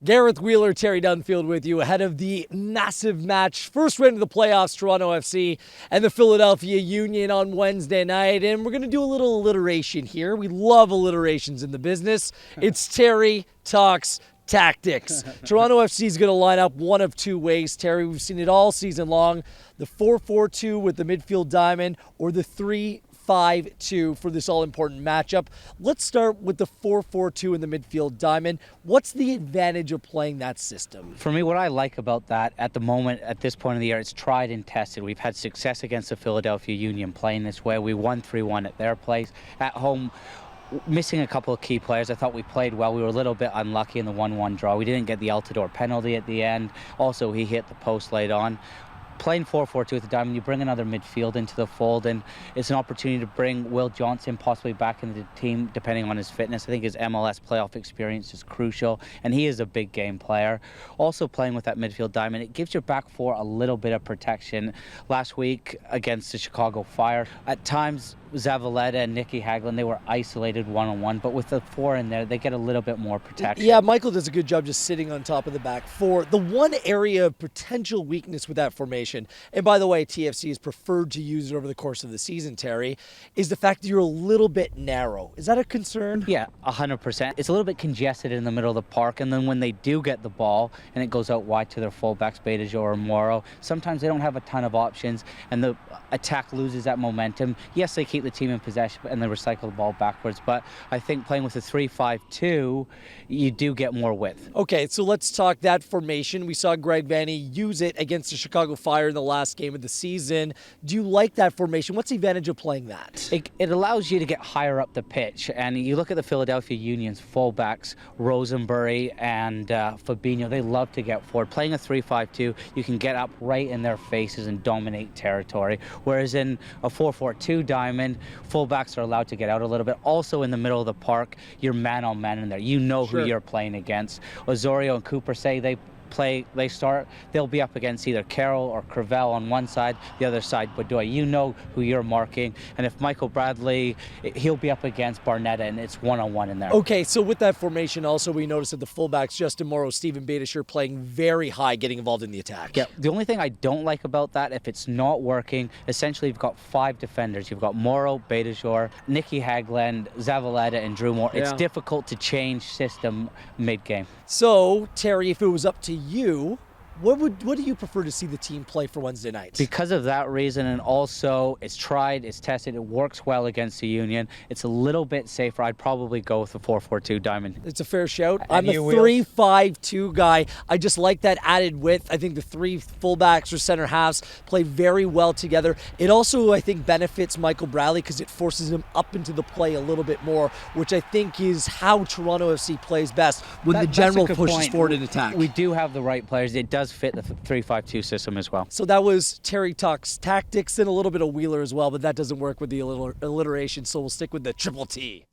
Gareth Wheeler, Terry Dunfield with you ahead of the massive match. First win of the playoffs, Toronto FC and the Philadelphia Union on Wednesday night. And we're going to do a little alliteration here. We love alliterations in the business. It's Terry Talks Tactics. Toronto FC is going to line up one of two ways, Terry. We've seen it all season long. The 4-4-2 with the midfield diamond or the 3-5-2 for this all-important matchup. Let's start with the 4-4-2 in the midfield diamond. What's the advantage of playing that system? For me, what I like about that at the moment, at this point of the year, it's tried and tested. We've had success against the Philadelphia Union playing this way. We won 3-1 at their place. At home, missing a couple of key players. I thought we played well. We were a little bit unlucky in the 1-1 draw. We didn't get the Altidore penalty at the end. Also, he hit the post late on. Playing 4-4-2 with the diamond, you bring another midfield into the fold, and it's an opportunity to bring Will Johnson possibly back into the team, depending on his fitness. I think his MLS playoff experience is crucial, and he is a big game player. Also playing with that midfield diamond, it gives your back four a little bit of protection. Last week against the Chicago Fire, at times Zavaleta and Nicky Hagglund, they were isolated one-on-one, but with the four in there, they get a little bit more protection. Yeah, Michael does a good job just sitting on top of the back four. The one area of potential weakness with that formation, and by the way, TFC has preferred to use it over the course of the season, Terry, is the fact that you're a little bit narrow. Is that a concern? Yeah, 100%. It's a little bit congested in the middle of the park, and then when they do get the ball and it goes out wide to their fullbacks, Beitashour or Morrow, sometimes they don't have a ton of options, and the attack loses that momentum. Yes, they keep the team in possession and they recycle the ball backwards, but I think playing with a 3-5-2, you do get more width. Okay, so let's talk that formation. We saw Greg Vanney use it against the Chicago Fire in the last game of the season. Do you like that formation? What's the advantage of playing that? It allows you to get higher up the pitch, and you look at the Philadelphia Union's fullbacks, Rosenberry and Fabinho, they love to get forward. Playing a 3-5-2, you can get up right in their faces and dominate territory, whereas in a 4-4-2 diamond, fullbacks are allowed to get out a little bit. Also in the middle of the park, you're man-on-man in there. You know who you're playing against. Osorio and Cooper say they'll be up against either Carroll or Crevel on one side, the other side Bedoya. You know who you're marking, and if Michael Bradley, he'll be up against Barnetta, and it's one-on-one in there. Okay, so with that formation also, we noticed that the fullbacks, Justin Morrow, Steven Beitashour, playing very high, getting involved in the attack. Yeah, the only thing I don't like about that, if it's not working, essentially you've got five defenders. You've got Morrow, Beitashour, Nicky Hagglund, Zavaleta, and Drew Moore. It's difficult to change system mid-game. So, Terry, if it was up to you, what do you prefer to see the team play for Wednesday night? Because of that reason, and also it's tried, it's tested, it works well against the Union. It's a little bit safer. I'd probably go with the 4-4-2 diamond. It's a fair shout. I'm a 3-5-2 guy. I just like that added width. I think the three fullbacks or center halves play very well together. It also, I think, benefits Michael Bradley because it forces him up into the play a little bit more, which I think is how Toronto FC plays best when the general pushes forward in attack. We do have the right players. It does fit the 3-5-2 system as well. So that was Terry Talks Tactics and a little bit of Wheeler as well, but that doesn't work with the alliteration, so we'll stick with the triple T.